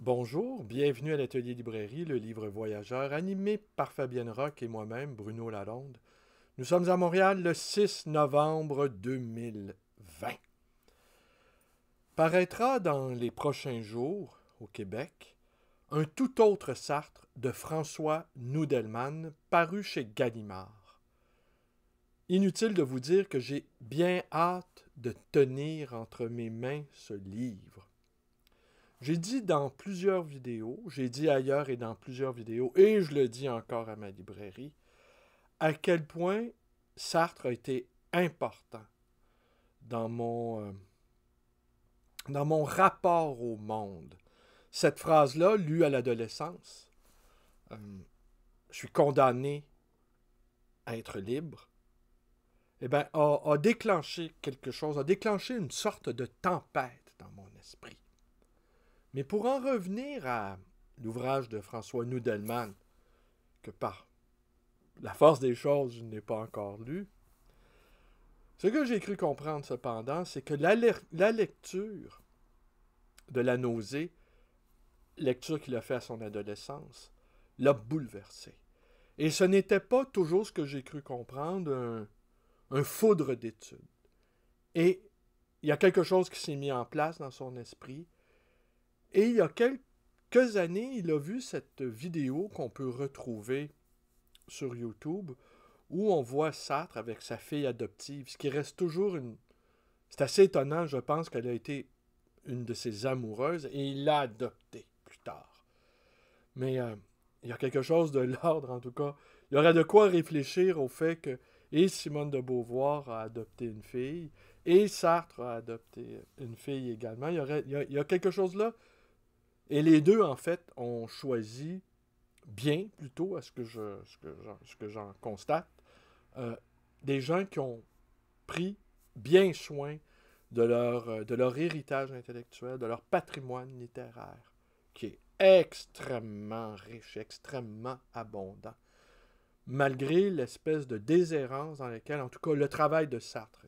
Bonjour, bienvenue à l'Atelier Librairie, le livre voyageur, animé par Fabienne Roch et moi-même, Bruno Lalonde. Nous sommes à Montréal le 6 novembre 2020. Paraîtra dans les prochains jours, au Québec, un tout autre Sartre de François Noudelman, paru chez Gallimard. Inutile de vous dire que j'ai bien hâte de tenir entre mes mains ce livre. J'ai dit dans plusieurs vidéos, j'ai dit ailleurs et dans plusieurs vidéos, et je le dis encore à ma librairie, à quel point Sartre a été important dans mon rapport au monde. Cette phrase-là, lue à l'adolescence, euh, je suis condamné à être libre, eh bien, a déclenché quelque chose, a déclenché une sorte de tempête dans mon esprit. Mais pour en revenir à l'ouvrage de François Noudelman, que par la force des choses, je n'ai pas encore lu, ce que j'ai cru comprendre cependant, c'est que la lecture de La nausée, lecture qu'il a fait à son adolescence, l'a bouleversé. Et ce n'était pas toujours ce que j'ai cru comprendre, un foudre d'études. Et il y a quelque chose qui s'est mis en place dans son esprit. Et il y a quelques années, il a vu cette vidéo qu'on peut retrouver sur YouTube où on voit Sartre avec sa fille adoptive, ce qui reste toujours une... C'est assez étonnant, je pense qu'elle a été une de ses amoureuses et il l'a adoptée plus tard. Mais il y a quelque chose de l'ordre, en tout cas. Il y aurait de quoi réfléchir au fait que et Simone de Beauvoir a adopté une fille, et Sartre a adopté une fille également. Il y a quelque chose là. Et les deux, en fait, ont choisi bien, plutôt, à ce que j'en constate, euh, des gens qui ont pris bien soin de leur héritage intellectuel, de leur patrimoine littéraire, qui est extrêmement riche, extrêmement abondant, malgré l'espèce de déshérence dans laquelle, en tout cas, le travail de Sartre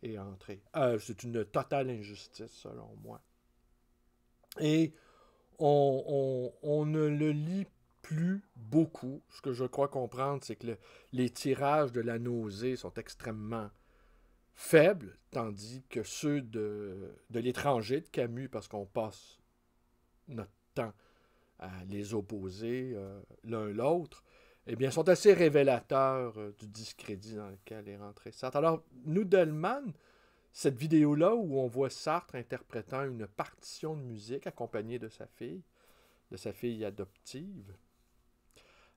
est entré. C'est une totale injustice, selon moi. Et on ne le lit plus beaucoup. Ce que je crois comprendre, c'est que les tirages de La nausée sont extrêmement faibles, tandis que ceux de L'étranger de Camus, parce qu'on passe notre temps à les opposer l'un l'autre, eh bien, sont assez révélateurs du discrédit dans lequel est rentré Sartre. Alors, Noudelman, cette vidéo-là où on voit Sartre interprétant une partition de musique accompagnée de sa fille adoptive,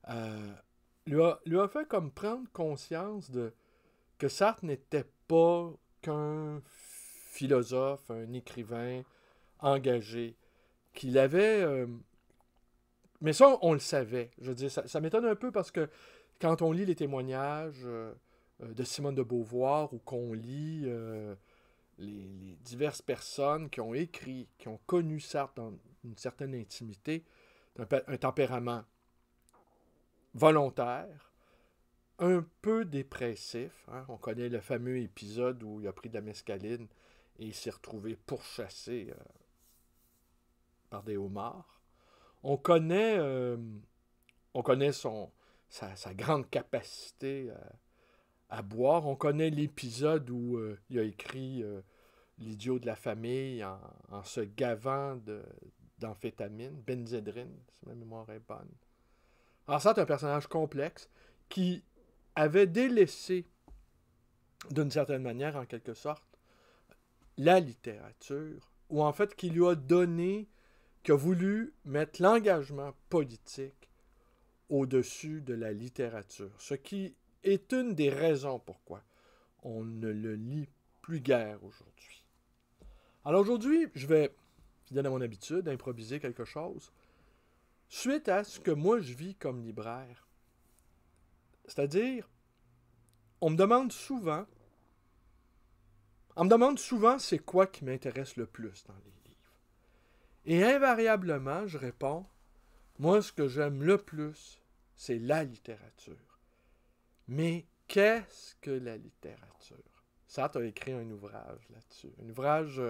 euh, lui a fait comme prendre conscience que Sartre n'était pas qu'un philosophe, un écrivain engagé, qu'il avait... mais ça, on le savait. Je veux dire, ça m'étonne un peu parce que quand on lit les témoignages de Simone de Beauvoir ou qu'on lit les diverses personnes qui ont écrit, qui ont connu Sartre dans une certaine intimité, un tempérament volontaire, un peu dépressif. Hein. On connaît le fameux épisode où il a pris de la mescaline et il s'est retrouvé pourchassé par des homards. On connaît, on connaît sa grande capacité à boire. On connaît l'épisode où il a écrit l'idiot de la famille en se gavant d'amphétamine, benzédrine, si ma mémoire est bonne. Alors ça, c'est un personnage complexe qui avait délaissé, d'une certaine manière, en quelque sorte, la littérature, ou en fait qui lui a donné, qui a voulu mettre l'engagement politique au-dessus de la littérature, ce qui est une des raisons pourquoi on ne le lit plus guère aujourd'hui. Alors aujourd'hui, je vais, fidèle à mon habitude, improviser quelque chose, suite à ce que moi je vis comme libraire. C'est-à-dire, on me demande souvent c'est quoi qui m'intéresse le plus dans les livres. Et invariablement, je réponds, moi ce que j'aime le plus, c'est la littérature. Mais qu'est-ce que la littérature? Sartre a écrit un ouvrage là-dessus. Un ouvrage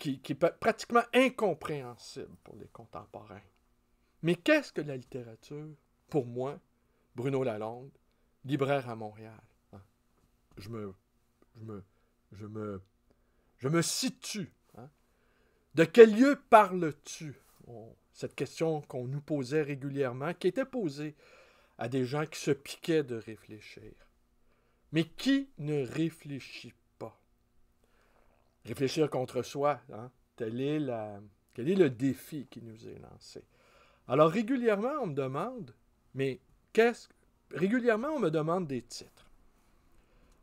qui est pratiquement incompréhensible pour les contemporains. Mais qu'est-ce que la littérature, pour moi, Bruno Lalonde, libraire à Montréal? Je me situe. Hein? De quel lieu parles-tu? Cette question qu'on nous posait régulièrement, qui était posée à des gens qui se piquaient de réfléchir. Mais qui ne réfléchit pas? Réfléchir contre soi, hein? Quel est le défi qui nous est lancé? Alors régulièrement, on me demande, régulièrement, on me demande des titres.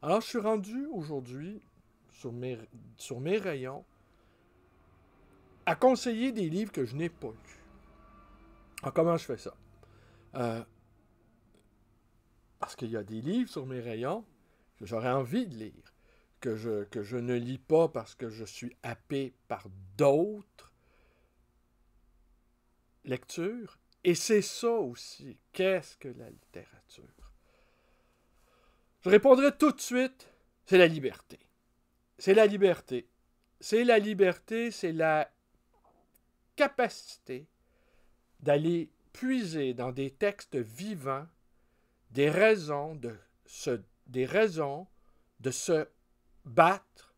Alors, je suis rendu aujourd'hui, sur mes rayons, à conseiller des livres que je n'ai pas lus. Alors, comment je fais ça? Parce qu'il y a des livres sur mes rayons que j'aurais envie de lire, que je ne lis pas parce que je suis happé par d'autres lectures. Et c'est ça aussi. Qu'est-ce que la littérature? Je répondrai tout de suite, c'est la liberté. C'est la liberté. C'est la liberté, c'est la capacité d'aller puiser dans des textes vivants des raisons de se battre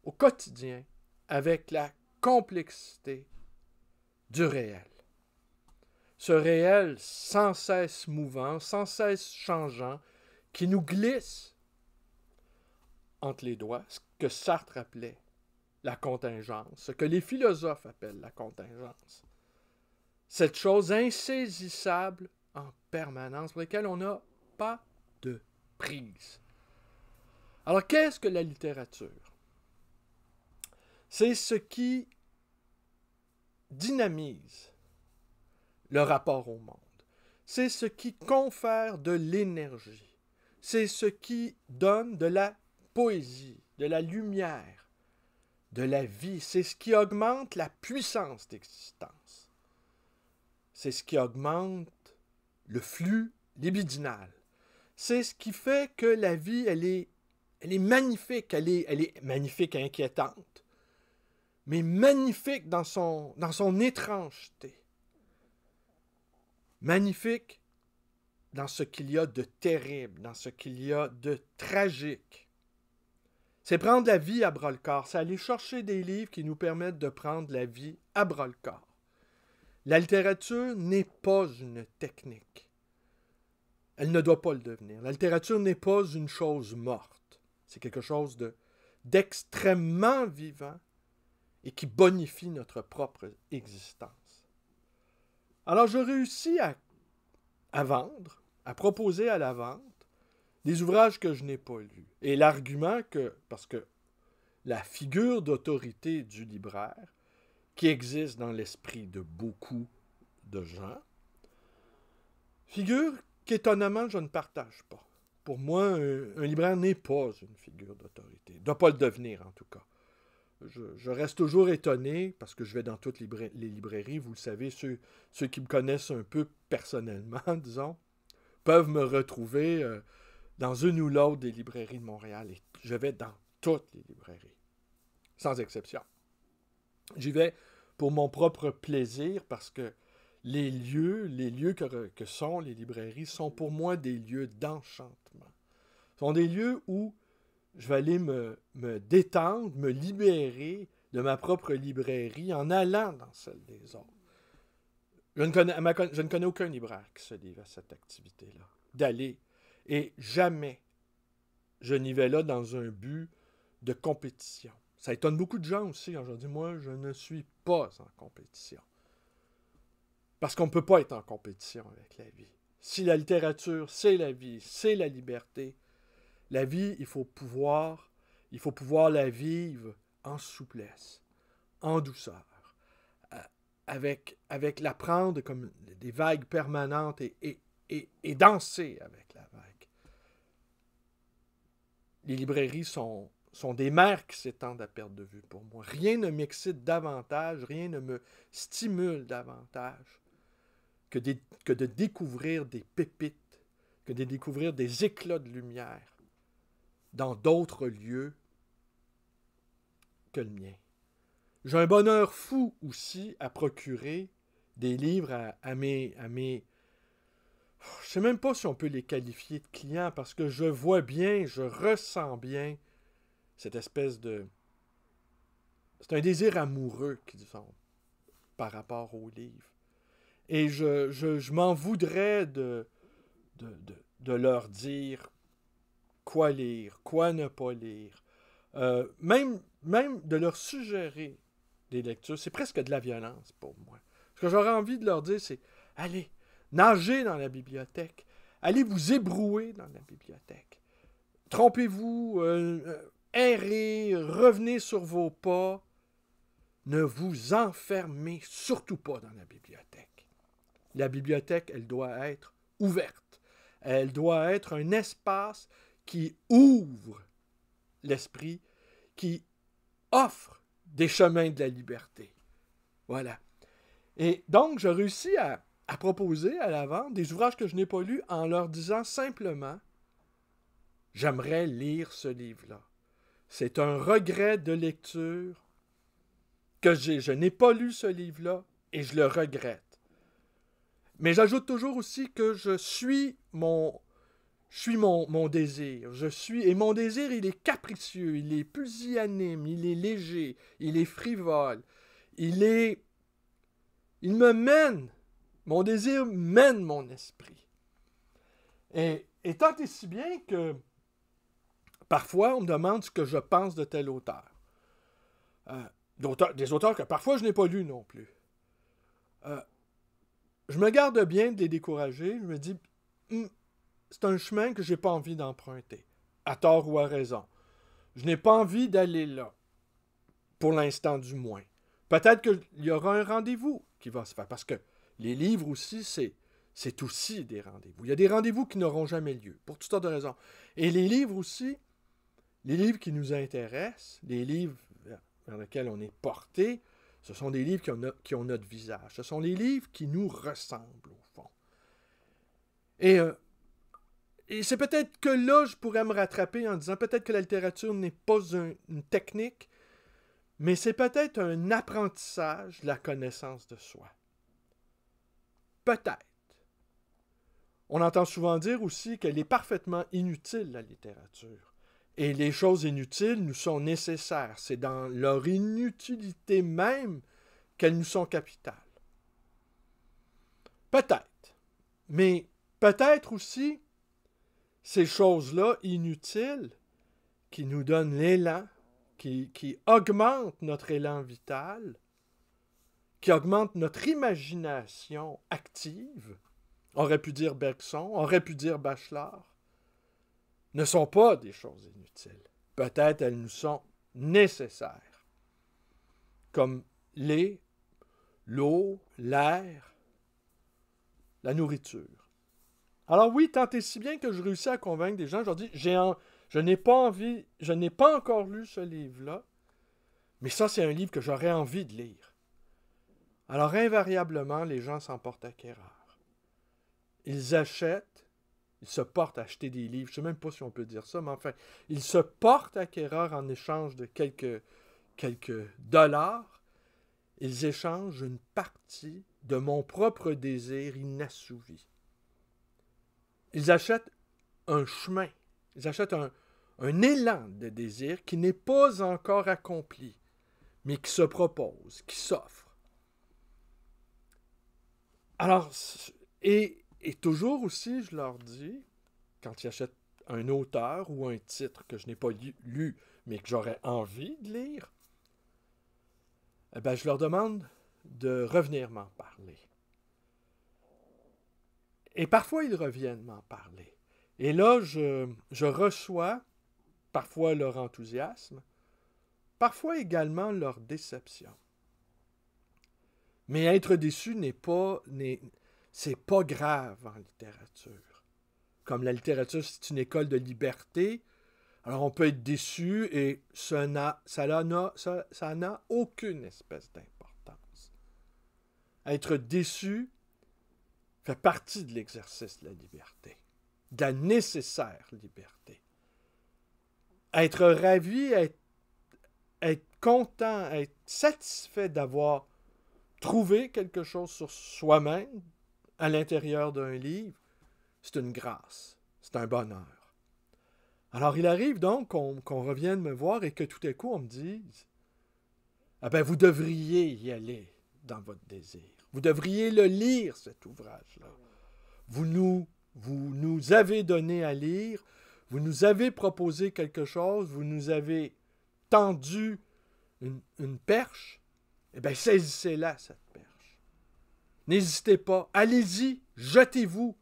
au quotidien avec la complexité du réel. Ce réel sans cesse mouvant, sans cesse changeant, qui nous glisse entre les doigts, ce que Sartre appelait la contingence, ce que les philosophes appellent la contingence. Cette chose insaisissable en permanence, pour laquelle on n'a pas de prise. Alors, qu'est-ce que la littérature? C'est ce qui dynamise le rapport au monde. C'est ce qui confère de l'énergie. C'est ce qui donne de la poésie, de la lumière, de la vie. C'est ce qui augmente la puissance d'existence. C'est ce qui augmente le flux libidinal. C'est ce qui fait que la vie, elle est magnifique. Elle est magnifique et inquiétante, mais magnifique dans son étrangeté. Magnifique dans ce qu'il y a de terrible, dans ce qu'il y a de tragique. C'est prendre la vie à bras-le-corps, c'est aller chercher des livres qui nous permettent de prendre la vie à bras-le-corps. La littérature n'est pas une technique. Elle ne doit pas le devenir. La littérature n'est pas une chose morte. C'est quelque chose d'extrêmement vivant et qui bonifie notre propre existence. Alors, je réussis à vendre, à proposer à la vente des ouvrages que je n'ai pas lus. Et l'argument parce que la figure d'autorité du libraire, qui existe dans l'esprit de beaucoup de gens, figure qu'étonnamment, je ne partage pas. Pour moi, un libraire n'est pas une figure d'autorité. Il ne doit pas le devenir, en tout cas. Je reste toujours étonné, parce que je vais dans toutes les librairies, vous le savez, ceux qui me connaissent un peu personnellement, disons, peuvent me retrouver dans une ou l'autre des librairies de Montréal. Et je vais dans toutes les librairies, sans exception. J'y vais pour mon propre plaisir, parce que les lieux que sont les librairies sont pour moi des lieux d'enchantement. Ce sont des lieux où je vais aller me détendre, me libérer de ma propre librairie en allant dans celle des autres. Je ne connais aucun libraire qui se livre à cette activité-là, d'aller. Et jamais je n'y vais là dans un but de compétition. Ça étonne beaucoup de gens aussi quand je dis, moi, je ne suis pas en compétition. Parce qu'on ne peut pas être en compétition avec la vie. Si la littérature, c'est la vie, c'est la liberté, la vie, il faut pouvoir la vivre en souplesse, en douceur, avec la prendre comme des vagues permanentes et danser avec la vague. Les librairies sont des mers qui s'étendent à perte de vue pour moi. Rien ne m'excite davantage, rien ne me stimule davantage que de découvrir des pépites, que de découvrir des éclats de lumière dans d'autres lieux que le mien. J'ai un bonheur fou aussi à procurer des livres à mes... Je sais même pas si on peut les qualifier de clients parce que je vois bien, je ressens bien cette espèce de... C'est un désir amoureux qu'ils ont par rapport aux livres. Et je m'en voudrais de leur dire quoi lire, quoi ne pas lire. Même de leur suggérer des lectures. C'est presque de la violence pour moi. Ce que j'aurais envie de leur dire, c'est allez, nagez dans la bibliothèque. Allez vous ébrouer dans la bibliothèque. Trompez-vous, errez, revenez sur vos pas. Ne vous enfermez surtout pas dans la bibliothèque. La bibliothèque, elle doit être ouverte. Elle doit être un espace qui ouvre l'esprit, qui offre des chemins de la liberté. Voilà. Et donc, je réussis à proposer à la vente des ouvrages que je n'ai pas lus en leur disant simplement « J'aimerais lire ce livre-là. C'est un regret de lecture que je n'ai pas lu ce livre-là et je le regrette. Mais j'ajoute toujours aussi que je suis mon désir. Et mon désir, il est capricieux, il est pusillanime, il est léger, il est frivole. Il me mène. Mon désir mène mon esprit. Et tant et si bien que parfois, on me demande ce que je pense de tel auteur. Des auteurs que parfois je n'ai pas lus non plus. Je me garde bien de les décourager. Je me dis, c'est un chemin que je n'ai pas envie d'emprunter, à tort ou à raison. Je n'ai pas envie d'aller là, pour l'instant du moins. Peut-être qu'il y aura un rendez-vous qui va se faire, parce que les livres aussi, c'est aussi des rendez-vous. Il y a des rendez-vous qui n'auront jamais lieu, pour toutes sortes de raisons. Et les livres aussi, les livres qui nous intéressent, les livres vers lesquels on est porté, ce sont des livres qui ont notre visage. Ce sont les livres qui nous ressemblent, au fond. Et c'est peut-être que là, je pourrais me rattraper en disant peut-être que la littérature n'est pas une technique, mais c'est peut-être un apprentissage de la connaissance de soi. Peut-être. On entend souvent dire aussi qu'elle est parfaitement inutile, la littérature. Et les choses inutiles nous sont nécessaires. C'est dans leur inutilité même qu'elles nous sont capitales. Peut-être. Mais peut-être aussi ces choses-là inutiles qui nous donnent l'élan, qui augmentent notre élan vital, qui augmentent notre imagination active, on aurait pu dire Bergson, on aurait pu dire Bachelard, ne sont pas des choses inutiles. Peut-être elles nous sont nécessaires, comme l'eau, l'air, la nourriture. Alors oui, tant et si bien que je réussis à convaincre des gens, je leur dis, je n'ai pas encore lu ce livre-là, mais ça, c'est un livre que j'aurais envie de lire. Alors invariablement, les gens s'en portent acquéreurs. Ils achètent, ils se portent à acheter des livres, je ne sais même pas si on peut dire ça, mais enfin, ils se portent acquéreurs en échange de quelques dollars. Ils échangent une partie de mon propre désir inassouvi. Ils achètent un chemin, ils achètent un élan de désir qui n'est pas encore accompli, mais qui se propose, qui s'offre. Alors, et toujours aussi, je leur dis, quand ils achètent un auteur ou un titre que je n'ai pas lu, mais que j'aurais envie de lire, eh bien, je leur demande de revenir m'en parler. Et parfois, ils reviennent m'en parler. Et là, je reçois parfois leur enthousiasme, parfois également leur déception. Mais être déçu c'est pas grave en littérature. Comme la littérature, c'est une école de liberté, alors on peut être déçu et ça n'a aucune espèce d'importance. Être déçu fait partie de l'exercice de la liberté, de la nécessaire liberté. Être ravi, être content, être satisfait d'avoir trouvé quelque chose sur soi-même à l'intérieur d'un livre, c'est une grâce, c'est un bonheur. Alors il arrive donc qu'on revienne me voir et que tout à coup on me dise « Ah ben vous devriez y aller dans votre désir. Vous devriez le lire, cet ouvrage-là. Vous nous avez donné à lire, vous nous avez proposé quelque chose, vous nous avez tendu une perche, eh bien, saisissez-la, cette perche. N'hésitez pas, allez-y, jetez-vous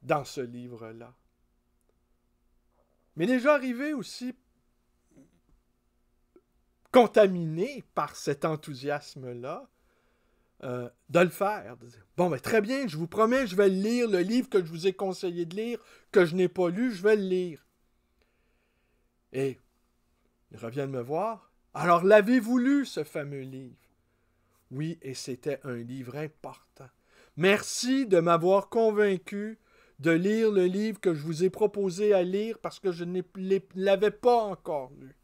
dans ce livre-là. » Mais déjà arrivé aussi contaminé par cet enthousiasme-là, de le faire. De dire, bon, ben, très bien, je vous promets, je vais lire le livre que je vous ai conseillé de lire, que je n'ai pas lu, je vais le lire. Et ils reviennent me voir. Alors, l'avez-vous lu, ce fameux livre? Oui, et c'était un livre important. Merci de m'avoir convaincu de lire le livre que je vous ai proposé à lire parce que je ne l'avais pas encore lu.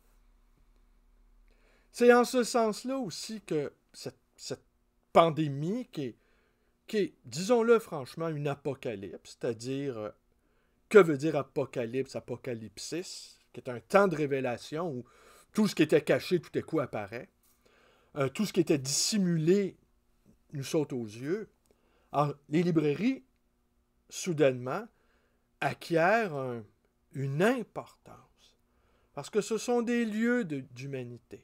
C'est en ce sens-là aussi que cette pandémie qui est, disons-le franchement, une apocalypse, c'est-à-dire, que veut dire apocalypse, apocalypsis, qui est un temps de révélation où tout ce qui était caché tout à coup apparaît, tout ce qui était dissimulé nous saute aux yeux. Alors, les librairies, soudainement, acquièrent une importance, parce que ce sont des lieux d'humanité.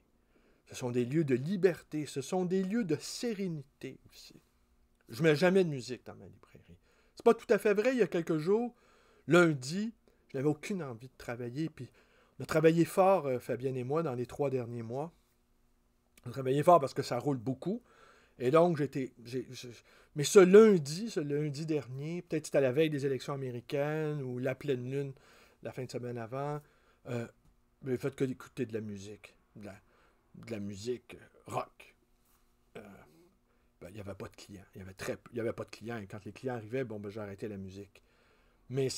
Ce sont des lieux de liberté, ce sont des lieux de sérénité aussi. Je ne mets jamais de musique dans ma librairie. C'est pas tout à fait vrai. Il y a quelques jours, lundi, je n'avais aucune envie de travailler. Puis on a travaillé fort, Fabienne et moi, dans les 3 derniers mois. On a travaillé fort parce que ça roule beaucoup. Et donc, mais ce lundi dernier, peut-être c'était à la veille des élections américaines ou la pleine lune, la fin de semaine avant, le fait que d'écouter de la musique, de la musique rock. Il n'y avait pas de clients. Il y avait pas de clients. Et quand les clients arrivaient, bon, ben, j'arrêtais la musique. Mais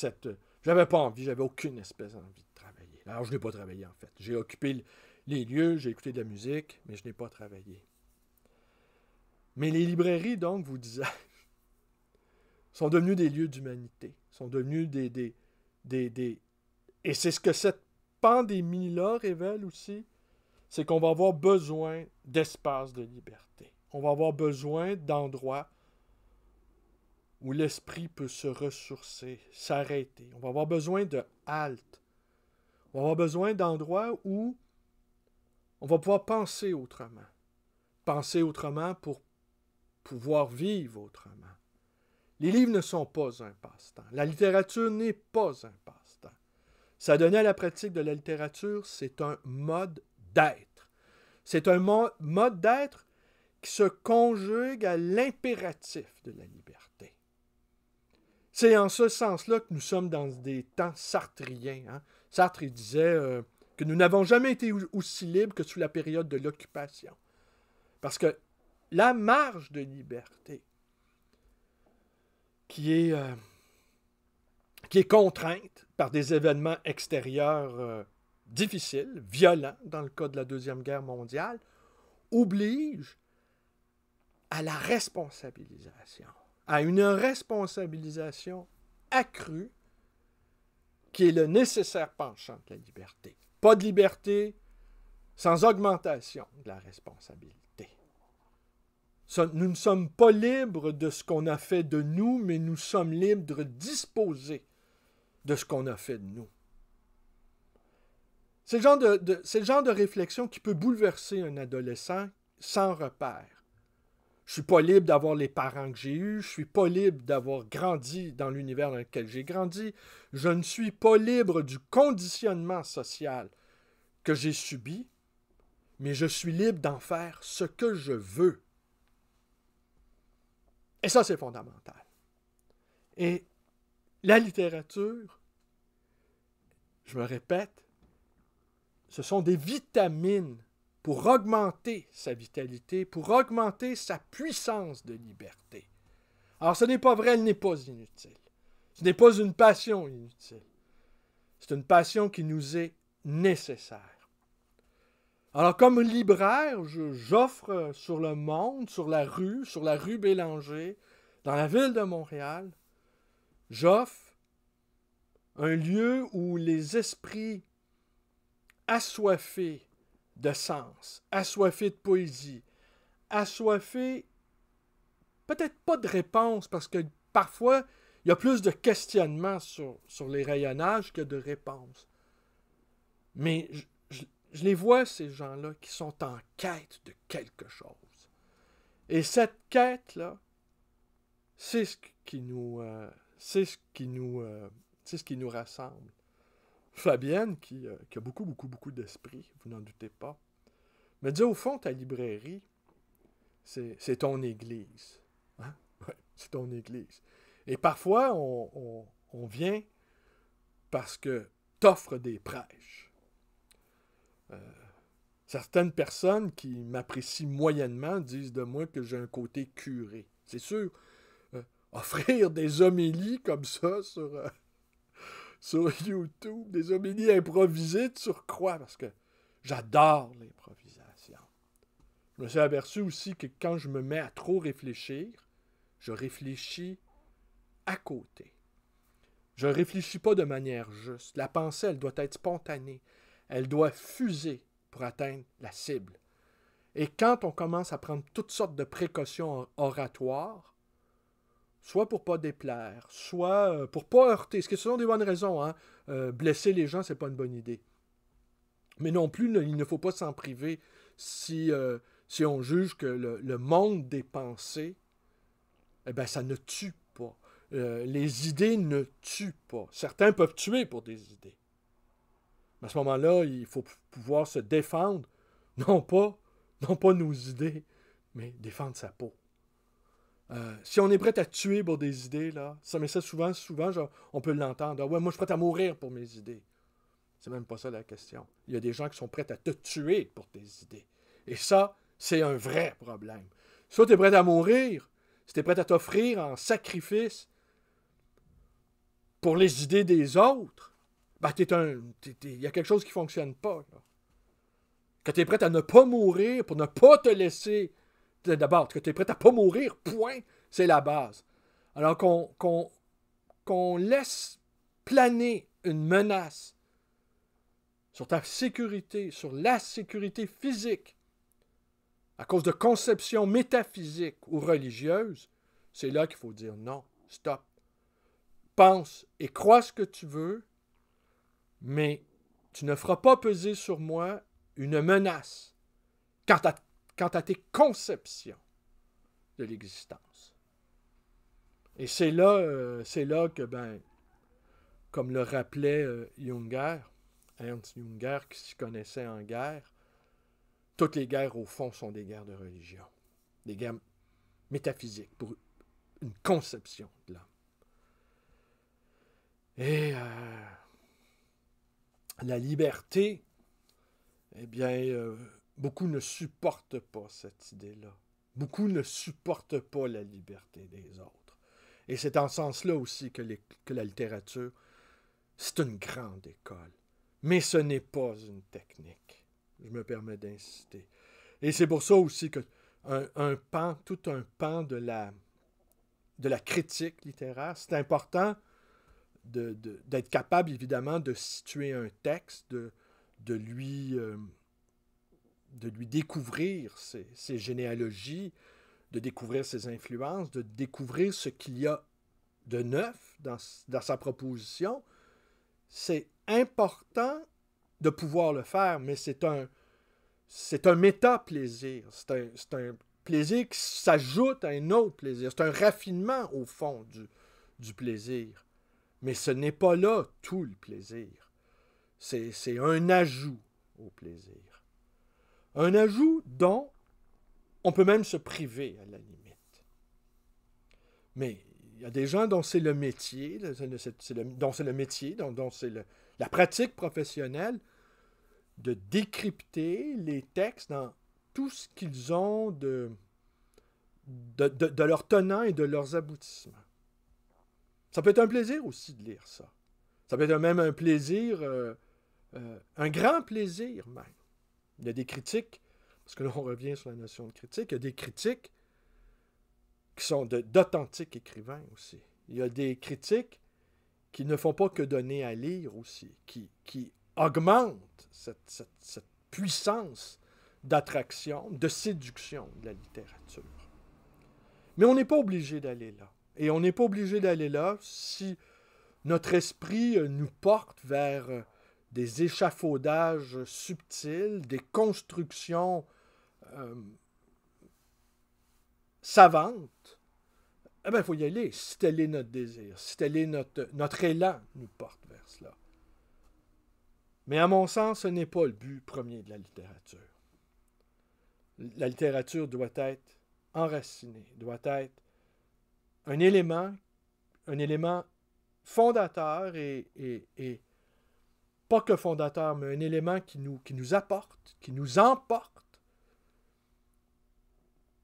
j'avais pas envie, j'avais aucune espèce d'envie de travailler. Alors, je n'ai pas travaillé, en fait. J'ai occupé les lieux, j'ai écouté de la musique, mais je n'ai pas travaillé. Mais les librairies, donc, vous disais, sont devenues des lieux d'humanité. Sont devenues des... Et c'est ce que cette pandémie-là révèle aussi, c'est qu'on va avoir besoin d'espace de liberté. On va avoir besoin d'endroits où l'esprit peut se ressourcer, s'arrêter. On va avoir besoin de halte. On va avoir besoin d'endroits où on va pouvoir penser autrement. Penser autrement pour pouvoir vivre autrement. Les livres ne sont pas un passe-temps. La littérature n'est pas un passe-temps. S'adonner à la pratique de la littérature, c'est un mode d'être. C'est un mode d'être qui se conjugue à l'impératif de la liberté. C'est en ce sens-là que nous sommes dans des temps sartriens. Hein? Sartre il disait que nous n'avons jamais été aussi libres que sous la période de l'occupation. Parce que la marge de liberté qui est contrainte par des événements extérieurs difficiles, violents, dans le cas de la Deuxième Guerre mondiale, oblige à la responsabilisation, à une responsabilisation accrue qui est le nécessaire penchant de la liberté. Pas de liberté sans augmentation de la responsabilité. Nous ne sommes pas libres de ce qu'on a fait de nous, mais nous sommes libres de disposer de ce qu'on a fait de nous. C'est le genre de réflexion qui peut bouleverser un adolescent sans repère. Je ne suis pas libre d'avoir les parents que j'ai eus, je ne suis pas libre d'avoir grandi dans l'univers dans lequel j'ai grandi, je ne suis pas libre du conditionnement social que j'ai subi, mais je suis libre d'en faire ce que je veux. Et ça, c'est fondamental. Et la littérature, je me répète, ce sont des vitamines pour augmenter sa vitalité, pour augmenter sa puissance de liberté. Alors, ce n'est pas vrai, elle n'est pas inutile. Ce n'est pas une passion inutile. C'est une passion qui nous est nécessaire. Alors, comme libraire, j'offre sur le monde, sur la rue Bélanger, dans la ville de Montréal, j'offre un lieu où les esprits assoiffés de sens, assoiffés de poésie, assoiffés, peut-être pas de réponses, parce que parfois, il y a plus de questionnements sur les rayonnages que de réponses. Mais je les vois, ces gens-là, qui sont en quête de quelque chose. Et cette quête-là, c'est ce qui nous, c'est ce qui nous, c'est ce qui nous rassemble. Fabienne, qui a beaucoup d'esprit, vous n'en doutez pas, me dit, au fond, ta librairie, c'est ton église. Hein? Ouais, c'est ton église. Et parfois, on vient parce que t'offres des prêches. Certaines personnes qui m'apprécient moyennement disent de moi que j'ai un côté curé. C'est sûr, offrir des homélies comme ça sur YouTube, des homélies improvisées de surcroît, parce que j'adore l'improvisation. Je me suis aperçu aussi que quand je me mets à trop réfléchir, je réfléchis à côté. Je ne réfléchis pas de manière juste. La pensée, elle doit être spontanée. Elle doit fuser pour atteindre la cible. Et quand on commence à prendre toutes sortes de précautions oratoires, soit pour ne pas déplaire, soit pour ne pas heurter, ce qui sont des bonnes raisons, hein? Blesser les gens, c'est pas une bonne idée. Mais non plus, il ne faut pas s'en priver si on juge que le monde des pensées, eh bien, ça ne tue pas. Les idées ne tuent pas. Certains peuvent tuer pour des idées. Mais à ce moment-là, il faut pouvoir se défendre, non pas nos idées, mais défendre sa peau. Si on est prêt à tuer pour des idées, là, mais ça souvent genre, on peut l'entendre. Ah ouais, moi je suis prêt à mourir pour mes idées. C'est même pas ça la question. Il y a des gens qui sont prêts à te tuer pour tes idées. Et ça, c'est un vrai problème. Soit tu es prêt à mourir, si tu es prêt à t'offrir en sacrifice pour les idées des autres, ben il y a quelque chose qui ne fonctionne pas. Là. Que tu es prêt à ne pas mourir pour ne pas te laisser. D'abord, que tu es prêt à ne pas mourir, point, c'est la base. Alors qu'on laisse planer une menace sur ta sécurité, sur la sécurité physique, à cause de conceptions métaphysiques ou religieuses, c'est là qu'il faut dire non, stop. Pense et crois ce que tu veux, mais tu ne feras pas peser sur moi une menace quant à tes conceptions de l'existence. Et c'est là que, comme le rappelait Junger, Ernst Junger, qui s'y connaissait en guerre, toutes les guerres, au fond, sont des guerres de religion. Des guerres métaphysiques pour une conception de l'homme. Et la liberté, eh bien, beaucoup ne supportent pas cette idée-là. Beaucoup ne supportent pas la liberté des autres. Et c'est en ce sens-là aussi que la littérature, c'est une grande école. Mais ce n'est pas une technique. Je me permets d'insister. Et c'est pour ça aussi que tout un pan de la critique littéraire, c'est important d'être capable, évidemment, de situer un texte, de lui découvrir ses généalogies, de découvrir ses influences, de découvrir ce qu'il y a de neuf dans sa proposition. C'est important de pouvoir le faire, mais c'est un méta-plaisir. C'est un plaisir qui s'ajoute à un autre plaisir. C'est un raffinement, au fond, du plaisir. Mais ce n'est pas là tout le plaisir. C'est un ajout au plaisir. Un ajout dont on peut même se priver, à la limite. Mais il y a des gens dont c'est le métier, dont c'est la pratique professionnelle, de décrypter les textes dans tout ce qu'ils ont de leurs tenants et de leurs aboutissements. Ça peut être un plaisir aussi de lire ça. Ça peut être même un plaisir, un grand plaisir même. Il y a des critiques, parce que là, on revient sur la notion de critique, il y a des critiques qui sont d'authentiques écrivains aussi. Il y a des critiques qui ne font pas que donner à lire aussi, qui augmentent cette puissance d'attraction, de séduction de la littérature. Mais on n'est pas obligé d'aller là. Et on n'est pas obligé d'aller là si notre esprit nous porte vers des échafaudages subtils, des constructions savantes. Eh bien, il faut y aller, si tel est notre désir, si tel est notre élan nous porte vers cela. Mais à mon sens, ce n'est pas le but premier de la littérature. La littérature doit être enracinée, doit être un élément fondateur et pas que fondateur, mais un élément qui nous apporte, qui nous emporte,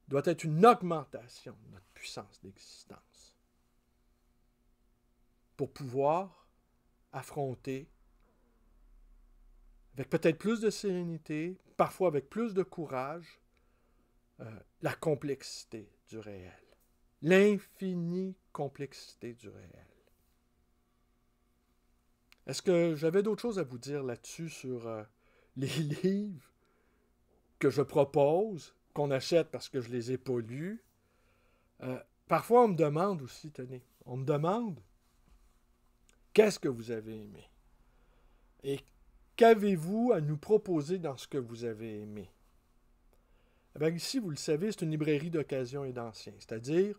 doit être une augmentation de notre puissance d'existence pour pouvoir affronter avec peut-être plus de sérénité, parfois avec plus de courage, la complexité du réel, l'infinie complexité du réel. Est-ce que j'avais d'autres choses à vous dire là-dessus sur les livres que je propose, qu'on achète parce que je ne les ai pas lus? Parfois, on me demande aussi, tenez, on me demande qu'est-ce que vous avez aimé? Et qu'avez-vous à nous proposer dans ce que vous avez aimé? Eh bien, ici, vous le savez, c'est une librairie d'occasion et d'anciens. C'est-à-dire,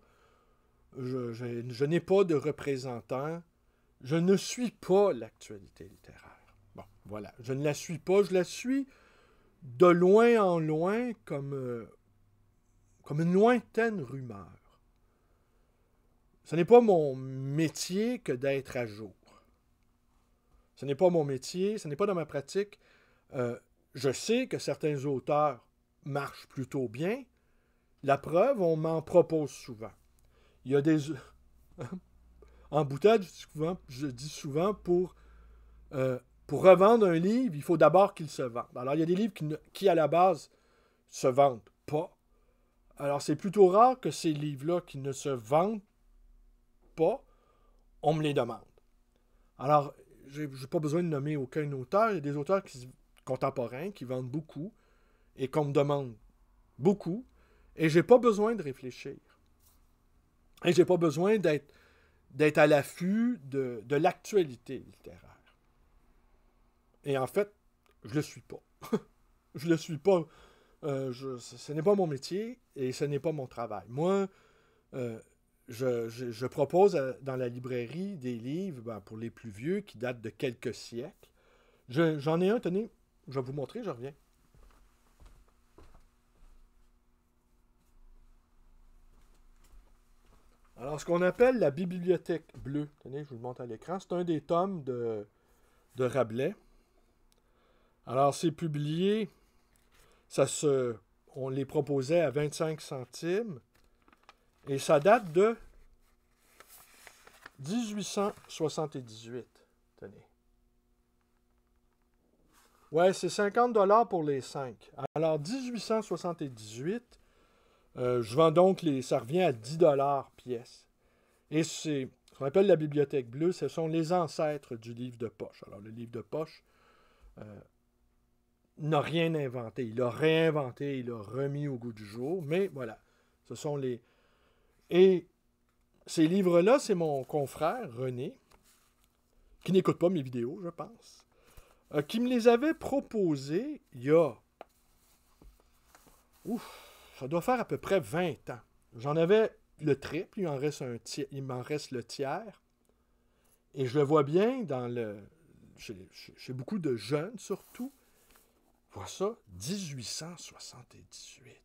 je n'ai pas de représentant. Je ne suis pas l'actualité littéraire. Bon, voilà. Je ne la suis pas. Je la suis de loin en loin comme une lointaine rumeur. Ce n'est pas mon métier que d'être à jour. Ce n'est pas mon métier, ce n'est pas dans ma pratique. Je sais que certains auteurs marchent plutôt bien. La preuve, on m'en propose souvent. Il y a des... En boutade, je dis souvent, pour revendre un livre, il faut d'abord qu'il se vende. Alors, il y a des livres qui à la base, se vendent pas. Alors, c'est plutôt rare que ces livres-là qui ne se vendent pas, on me les demande. Alors, je n'ai pas besoin de nommer aucun auteur. Il y a des auteurs contemporains qui vendent beaucoup et qu'on me demande beaucoup. Et je n'ai pas besoin de réfléchir. Et je n'ai pas besoin d'être à l'affût de l'actualité littéraire. Et en fait, je ne le suis pas. Je ne le suis pas. Ce n'est pas mon métier et ce n'est pas mon travail. Moi, je propose dans la librairie des livres, pour les plus vieux, qui datent de quelques siècles. J'en ai un, tenez, je vais vous montrer, je reviens. Alors, ce qu'on appelle la bibliothèque bleue, tenez, je vous le montre à l'écran, c'est un des tomes de Rabelais. Alors, c'est publié, on les proposait à 25 centimes, et ça date de 1878. Tenez. Ouais, c'est 50$ pour les 5. Alors, 1878, je vends donc ça revient à 10$ pièce. Et c'est ce qu'on appelle la bibliothèque bleue, ce sont les ancêtres du livre de poche. Alors, le livre de poche n'a rien inventé. Il a réinventé, il a remis au goût du jour, mais voilà. Ce sont les... Et ces livres-là, c'est mon confrère, René, qui n'écoute pas mes vidéos, je pense, qui me les avait proposés il y a... ça doit faire à peu près 20 ans. J'en avais le triple, il m'en reste le tiers. Et je le vois bien chez beaucoup de jeunes, surtout. Je vois ça, 1878.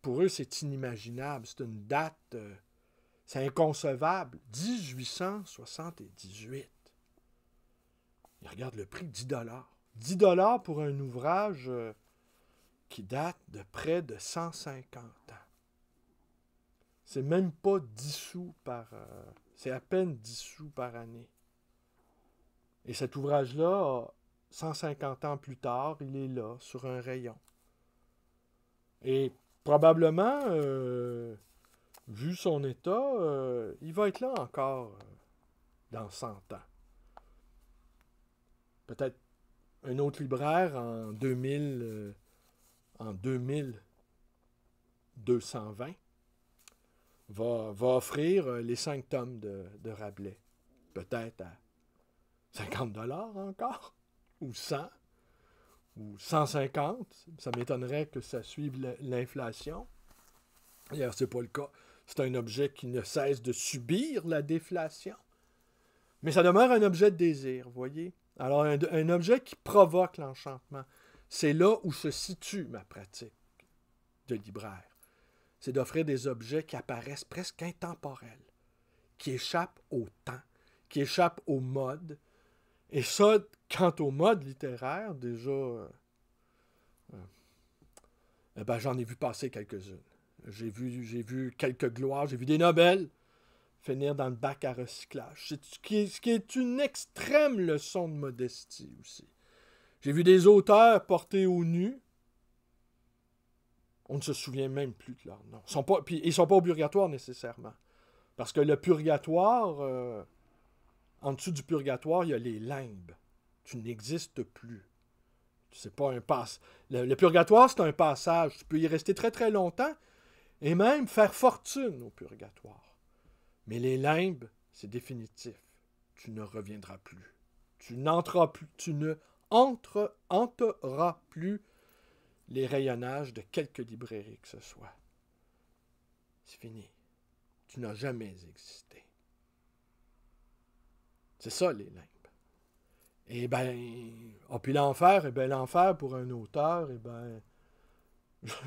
Pour eux, c'est inimaginable. C'est une date... c'est inconcevable. 1878. Ils regardent le prix, 10$. 10$ pour un ouvrage qui date de près de 150 ans. C'est même pas 10 sous par... c'est à peine 10 sous par année. Et cet ouvrage-là 150 ans plus tard, il est là, sur un rayon. Et probablement, vu son état, il va être là encore dans 100 ans. Peut-être un autre libraire en 2220 va offrir les 5 tomes de Rabelais. Peut-être à 50 $ encore, ou 100, ou 150. Ça m'étonnerait que ça suive l'inflation. D'ailleurs, ce n'est pas le cas. C'est un objet qui ne cesse de subir la déflation. Mais ça demeure un objet de désir, vous voyez? Alors, un objet qui provoque l'enchantement. C'est là où se situe ma pratique de libraire. C'est d'offrir des objets qui apparaissent presque intemporels, qui échappent au temps, qui échappent aux modes. Et ça, quant aux modes littéraires, déjà, j'en ai vu passer quelques-unes. J'ai vu quelques gloires, j'ai vu des Nobel finir dans le bac à recyclage. Ce qui est une extrême leçon de modestie aussi. J'ai vu des auteurs portés au nu. On ne se souvient même plus de leur nom. Ils ne sont pas au purgatoire nécessairement. Parce que le purgatoire, en dessous du purgatoire, il y a les limbes. Tu n'existes plus. C'est pas un passe. Le purgatoire, c'est un passage. Tu peux y rester très très longtemps et même faire fortune au purgatoire. Mais les limbes, c'est définitif. Tu ne reviendras plus. Tu ne entreras plus les rayonnages de quelque librairie que ce soit. C'est fini. Tu n'as jamais existé. C'est ça, les limbes. Et puis l'enfer, l'enfer pour un auteur,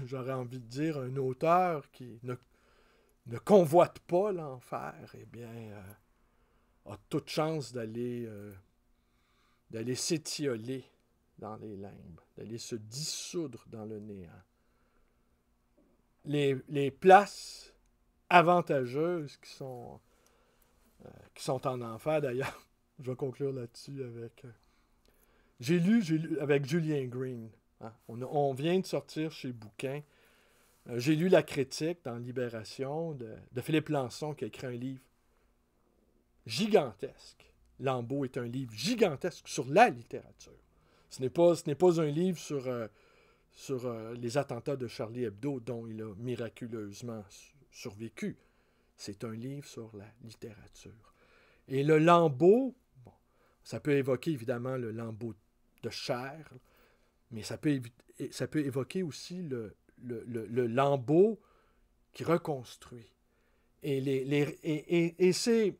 j'aurais envie de dire un auteur qui ne convoite pas l'enfer, a toute chance d'aller s'étioler dans les limbes, d'aller se dissoudre dans le néant. Les places avantageuses qui sont en enfer, d'ailleurs, je vais conclure là-dessus avec... J'ai lu avec Julien Green. Hein, on vient de sortir chez Bouquin. J'ai lu la critique dans Libération de Philippe Lançon qui a écrit un livre gigantesque. Lambeau est un livre gigantesque sur la littérature. Ce n'est pas un livre sur les attentats de Charlie Hebdo dont il a miraculeusement survécu. C'est un livre sur la littérature. Et le lambeau, ça peut évoquer évidemment le lambeau de chair, mais ça peut évoquer aussi le lambeau qui reconstruit. Et c'est...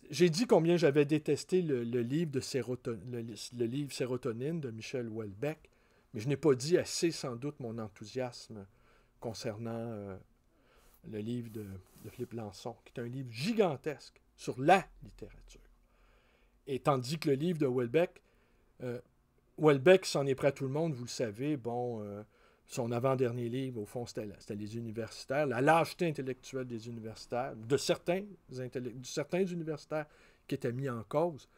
J'ai dit combien j'avais détesté le livre le livre Sérotonine de Michel Houellebecq, mais je n'ai pas dit assez sans doute mon enthousiasme concernant le livre de Philippe Lançon, qui est un livre gigantesque sur la littérature. Et tandis que le livre de Houellebecq, Houellebecq s'en est prêt à tout le monde, vous le savez, son avant-dernier livre, au fond, c'était les universitaires, la lâcheté intellectuelle des universitaires, de certains universitaires qui étaient mis en cause,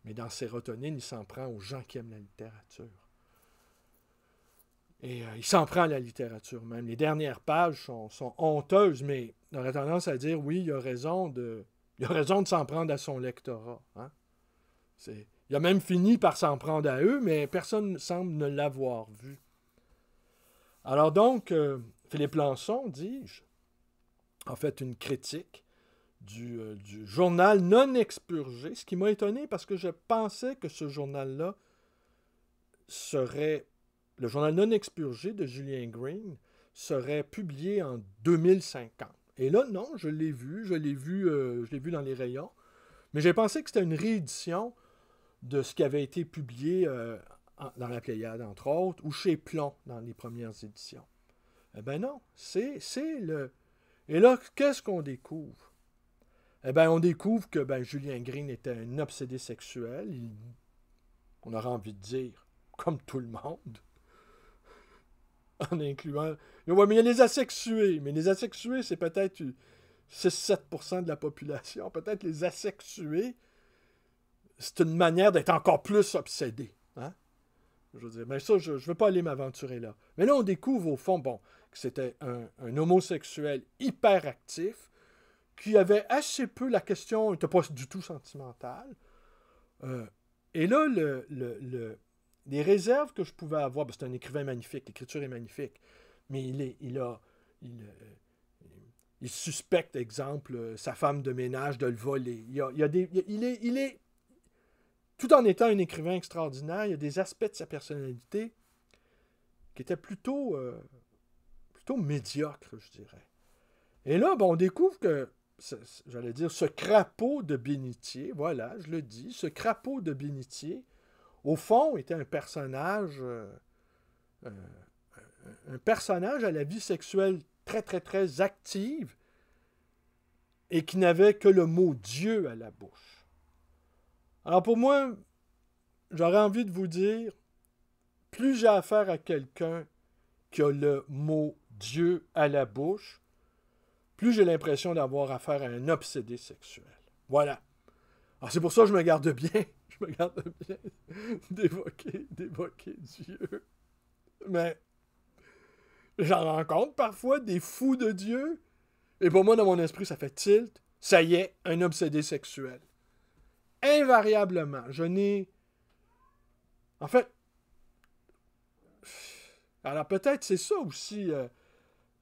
mais dans Sérotonine, il s'en prend aux gens qui aiment la littérature. Et il s'en prend à la littérature même. Les dernières pages sont honteuses, mais on aurait tendance à dire, oui, il a raison de s'en prendre à son lectorat. Hein? Il a même fini par s'en prendre à eux, mais personne ne semble ne l'avoir vu. Alors donc, Philippe Lançon, dis-je, a fait une critique du journal non expurgé, ce qui m'a étonné parce que je pensais que ce journal-là le journal non expurgé de Julien Green serait publié en 2050. Et là, non, je l'ai vu dans les rayons, mais j'ai pensé que c'était une réédition de ce qui avait été publié dans la Pléiade, entre autres, ou chez Plon, dans les premières éditions. Eh bien non, c'est le... Et là, qu'est-ce qu'on découvre? Eh bien, on découvre que Julien Green était un obsédé sexuel, on aurait envie de dire, comme tout le monde, en incluant... Ouais, mais il y a les asexués, mais les asexués, c'est peut-être 6-7% de la population, peut-être les asexués c'est une manière d'être encore plus obsédé. Hein? Je veux dire, mais ça, je ne veux pas aller m'aventurer là. Mais là, on découvre au fond, bon, que c'était un homosexuel hyper actif, qui avait assez peu la question, n'était pas du tout sentimental. Et là, les réserves que je pouvais avoir, c'est un écrivain magnifique, l'écriture est magnifique, mais il suspecte, exemple, sa femme de ménage de le voler. Il est, tout en étant un écrivain extraordinaire, il y a des aspects de sa personnalité qui étaient plutôt médiocres, je dirais. Et là, on découvre que, j'allais dire, ce crapaud de bénitier, voilà, je le dis, ce crapaud de bénitier, au fond, était un personnage à la vie sexuelle très, très, très active et qui n'avait que le mot Dieu à la bouche. Alors pour moi, j'aurais envie de vous dire, plus j'ai affaire à quelqu'un qui a le mot Dieu à la bouche, plus j'ai l'impression d'avoir affaire à un obsédé sexuel. Voilà. Alors c'est pour ça que je me garde bien. Je me garde bien d'évoquer Dieu. Mais j'en rencontre parfois des fous de Dieu. Et pour moi, dans mon esprit, ça fait tilt. Ça y est, un obsédé sexuel. Invariablement. Je n'ai... En fait... Alors peut-être c'est ça aussi,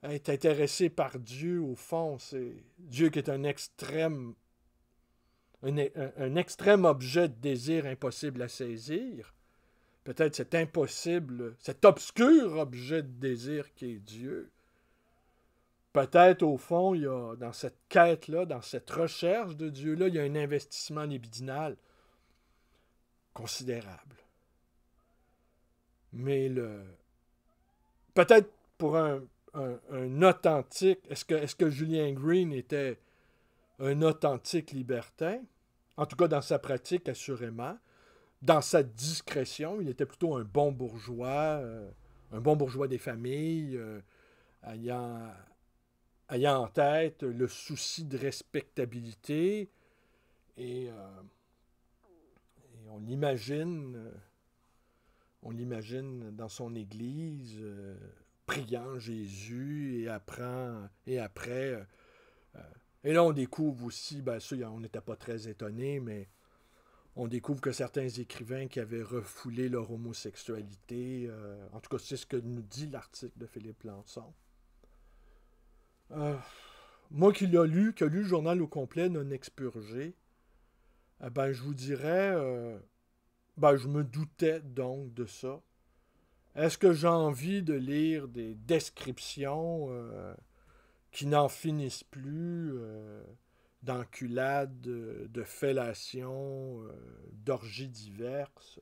être intéressé par Dieu, au fond. C'est Dieu qui est un extrême objet de désir impossible à saisir. Peut-être cet impossible, cet obscur objet de désir qui est Dieu. Peut-être, au fond, il y a, dans cette quête-là, dans cette recherche de Dieu-là, il y a un investissement libidinal considérable. Mais peut-être pour un authentique, est-ce que Julien Green était un authentique libertin? En tout cas, dans sa pratique, assurément. Dans sa discrétion, il était plutôt un bon bourgeois des familles, ayant en tête le souci de respectabilité. Et on l'imagine dans son église, priant Jésus et après. Et là, on découvre aussi, ça, on n'était pas très étonnés, mais on découvre que certains écrivains qui avaient refoulé leur homosexualité, en tout cas, c'est ce que nous dit l'article de Philippe Lançon. Moi qui l'ai lu, le journal au complet non expurgé, je vous dirais, je me doutais donc de ça. Est-ce que j'ai envie de lire des descriptions qui n'en finissent plus, d'enculades, de fellations, d'orgies diverses?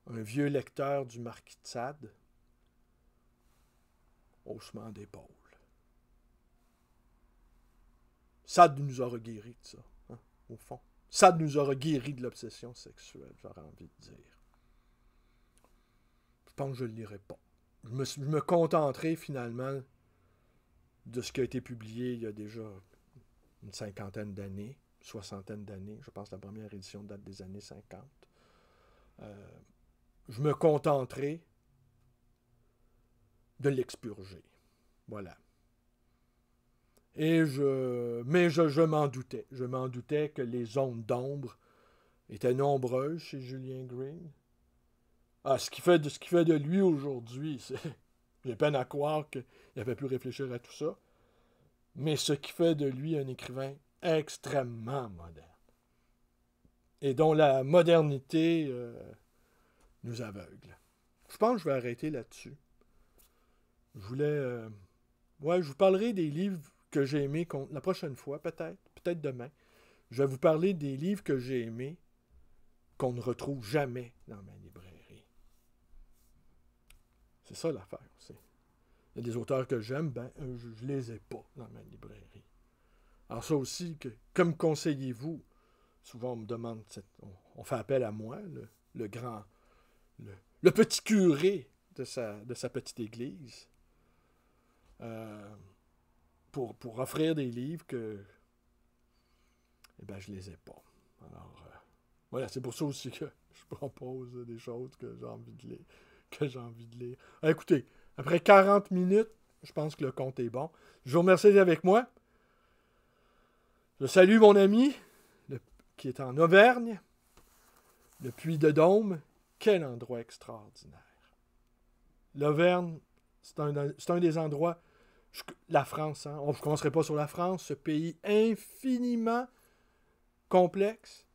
Un vieux lecteur du Marquis de Sade, haussement d'épaule. Sade nous aura guéris de ça, hein, au fond. Sade nous aura guéris de l'obsession sexuelle, j'aurais envie de dire. Je pense que je ne le lirai pas. Je me contenterai finalement de ce qui a été publié il y a déjà une cinquantaine d'années, soixantaine d'années. Je pense que la première édition date des années 50. Je me contenterai de l'expurger. Voilà. Mais je m'en doutais. Je m'en doutais que les zones d'ombre étaient nombreuses chez Julien Green. Ce qui fait de lui aujourd'hui, j'ai peine à croire qu'il avait pu réfléchir à tout ça. Mais ce qui fait de lui un écrivain extrêmement moderne. Et dont la modernité nous aveugle. Je pense que je vais arrêter là-dessus. Je vous parlerai des livres que j'ai aimés la prochaine fois, peut-être demain. Je vais vous parler des livres que j'ai aimés qu'on ne retrouve jamais dans ma librairie. C'est ça l'affaire aussi. Il y a des auteurs que j'aime, je les ai pas dans ma librairie. Alors ça aussi, que me conseillez-vous? Souvent on me demande, on fait appel à moi, le grand, le petit curé de sa petite église, pour offrir des livres que je les ai pas. Alors, voilà, c'est pour ça aussi que je propose des choses que j'ai envie de lire. Écoutez, après 40 minutes, je pense que le compte est bon. Je vous remercie d'être avec moi. Je salue mon ami qui est en Auvergne, le Puy-de-Dôme. Quel endroit extraordinaire. L'Auvergne, c'est un des endroits... La France, hein? Je ne commencerai pas sur la France, ce pays infiniment complexe.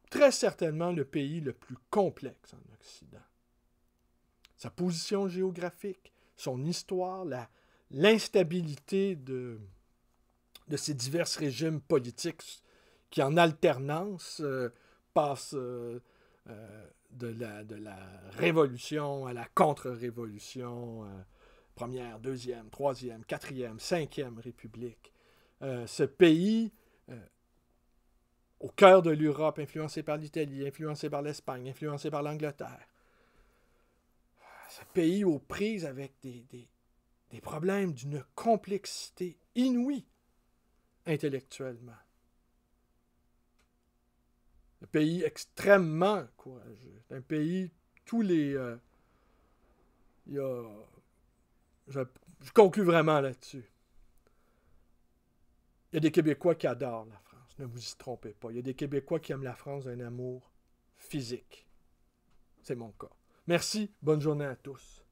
Très certainement le pays le plus complexe en Occident. Sa position géographique, son histoire, l'instabilité de ces divers régimes politiques qui, en alternance, passent de la révolution à la contre-révolution, première, deuxième, troisième, quatrième, cinquième république. Ce pays, au cœur de l'Europe, influencé par l'Italie, influencé par l'Espagne, influencé par l'Angleterre. Ce pays aux prises avec des problèmes d'une complexité inouïe intellectuellement. Un pays extrêmement courageux. Un pays, tous les... je conclus vraiment là-dessus. Il y a des Québécois qui adorent la France, ne vous y trompez pas. Il y a des Québécois qui aiment la France d'un amour physique. C'est mon cas. Merci, bonne journée à tous.